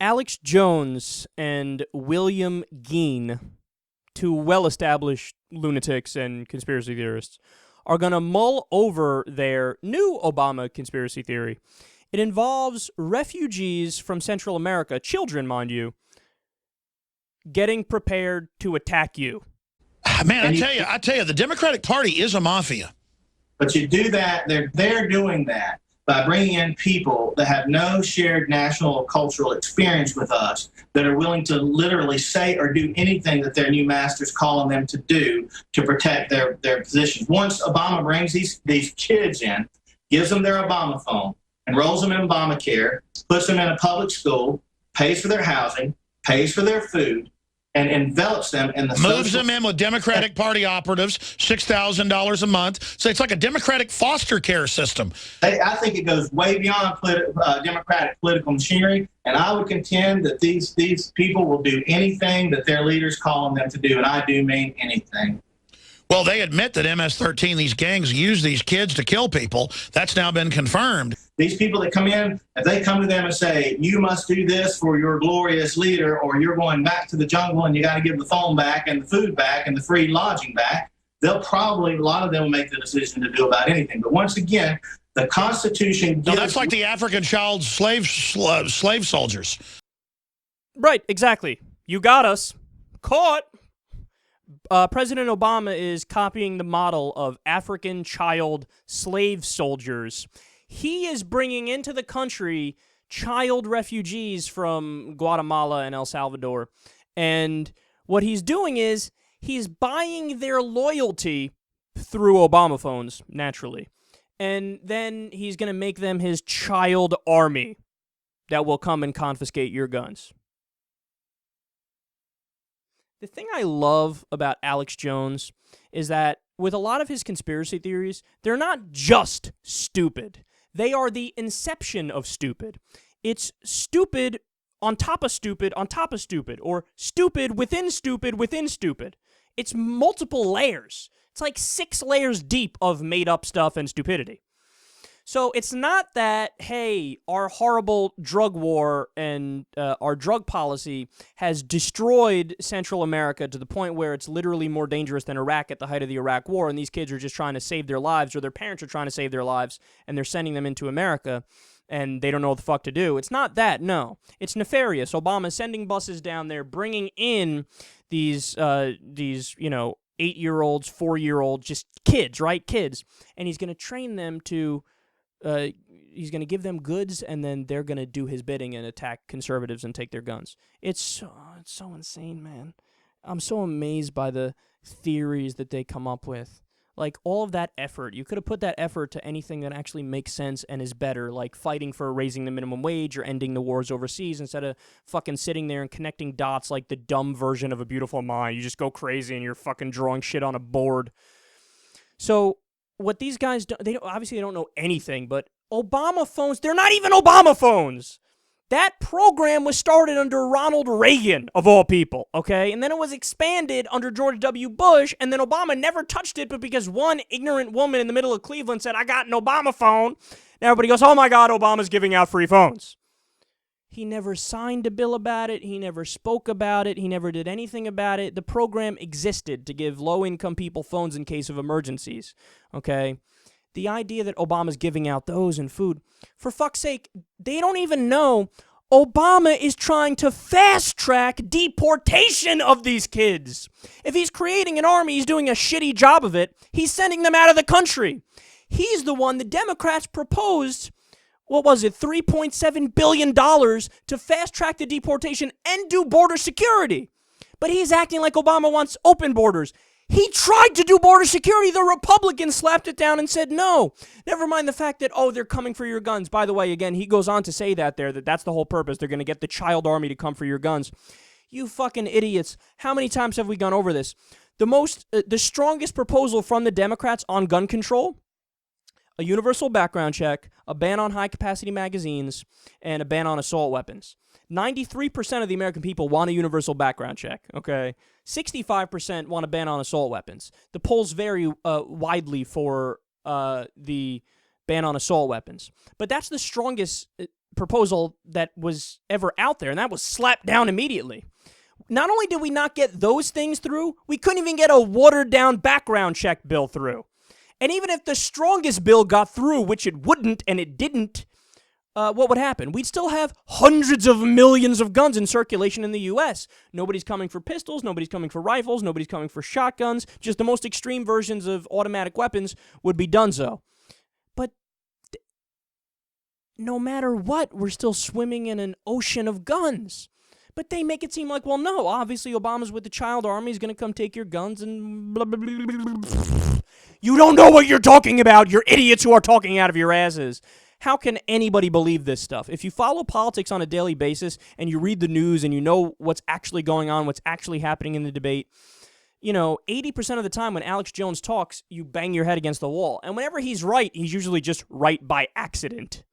Alex Jones and William Gheen, two well-established lunatics and conspiracy theorists, are going to mull over their new Obama conspiracy theory. It involves refugees from Central America, children, mind you, getting prepared to attack you. Man, I tell you, the Democratic Party is a mafia. But you do that, they're doing that by bringing in people that have no shared national or cultural experience with us, that are willing to literally say or do anything that their new master's calling them to do to protect their positions. Once Obama brings these kids in, gives them their Obama phone, enrolls them in Obamacare, puts them in a public school, pays for their housing, pays for their food, and envelops them in the moves them in with Democratic Party operatives, $6,000 a month. So it's like a Democratic foster care system. I think it goes way beyond Democratic political machinery, and I would contend that these people will do anything that their leaders call on them to do, and I do mean anything. Well, they admit that MS-13, these gangs use these kids to kill people. That's now been confirmed. These people that come in, if they come to them and say, you must do this for your glorious leader, or you're going back to the jungle and you got to give the phone back and the food back and the free lodging back, they'll probably, a lot of them will make the decision to do about anything. But once again, the Constitution gives... No, that's like the African child slave soldiers. Right, exactly. You got us. Caught. President Obama is copying the model of African child slave soldiers. He is bringing into the country child refugees from Guatemala and El Salvador. And what he's doing is he's buying their loyalty through Obama phones, naturally. And then he's going to make them his child army that will come and confiscate your guns. The thing I love about Alex Jones is that with a lot of his conspiracy theories, they're not just stupid. They are the inception of stupid. It's stupid on top of stupid on top of stupid, or stupid within stupid within stupid. It's multiple layers. It's like 6 layers deep of made-up stuff and stupidity. So it's not that, hey, our horrible drug war and our drug policy has destroyed Central America to the point where it's literally more dangerous than Iraq at the height of the Iraq War, and these kids are just trying to save their lives, or their parents are trying to save their lives, and they're sending them into America, and they don't know what the fuck to do. It's not that, no. It's nefarious. Obama's sending buses down there, bringing in these 8-year-olds, 4-year-olds, just kids, right? Kids. And he's going to train them to... he's going to give them goods, and then they're going to do his bidding and attack conservatives and take their guns. It's so insane, man. I'm so amazed by the theories that they come up with. Like, all of that effort, you could have put that effort to anything that actually makes sense and is better, like fighting for raising the minimum wage or ending the wars overseas, instead of fucking sitting there and connecting dots like the dumb version of A Beautiful Mind. You just go crazy and you're fucking drawing shit on a board. So... what these guys do, obviously they don't know anything, but Obama phones, they're not even Obama phones. That program was started under Ronald Reagan, of all people, okay? And then it was expanded under George W. Bush, and then Obama never touched it, but because one ignorant woman in the middle of Cleveland said, I got an Obama phone, and everybody goes, oh my God, Obama's giving out free phones. He never signed a bill about it. He never spoke about it. He never did anything about it. The program existed to give low-income people phones in case of emergencies, okay? The idea that Obama's giving out those and food, for fuck's sake, they don't even know Obama is trying to fast-track deportation of these kids. If he's creating an army, he's doing a shitty job of it. He's sending them out of the country. He's the one the Democrats proposed... what was it, $3.7 billion to fast-track the deportation and do border security. But he's acting like Obama wants open borders. He tried to do border security. The Republicans slapped it down and said no. Never mind the fact that, they're coming for your guns. By the way, again, he goes on to say that's the whole purpose. They're going to get the child army to come for your guns. You fucking idiots. How many times have we gone over this? The strongest proposal from the Democrats on gun control: a universal background check, a ban on high-capacity magazines, and a ban on assault weapons. 93% of the American people want a universal background check, okay? 65% want a ban on assault weapons. The polls vary widely for the ban on assault weapons. But that's the strongest proposal that was ever out there, and that was slapped down immediately. Not only did we not get those things through, we couldn't even get a watered-down background check bill through. And even if the strongest bill got through, which it wouldn't, and it didn't, what would happen? We'd still have hundreds of millions of guns in circulation in the U.S. Nobody's coming for pistols, nobody's coming for rifles, nobody's coming for shotguns. Just the most extreme versions of automatic weapons would be donezo. But no matter what, we're still swimming in an ocean of guns. But they make it seem like, well, no, obviously Obama's with the child army, he's going to come take your guns and blah, blah, blah, blah, blah. You don't know what you're talking about. You're idiots who are talking out of your asses. How can anybody believe this stuff? If you follow politics on a daily basis and you read the news and you know what's actually going on, what's actually happening in the debate, 80% of the time when Alex Jones talks, you bang your head against the wall. And whenever he's right, he's usually just right by accident.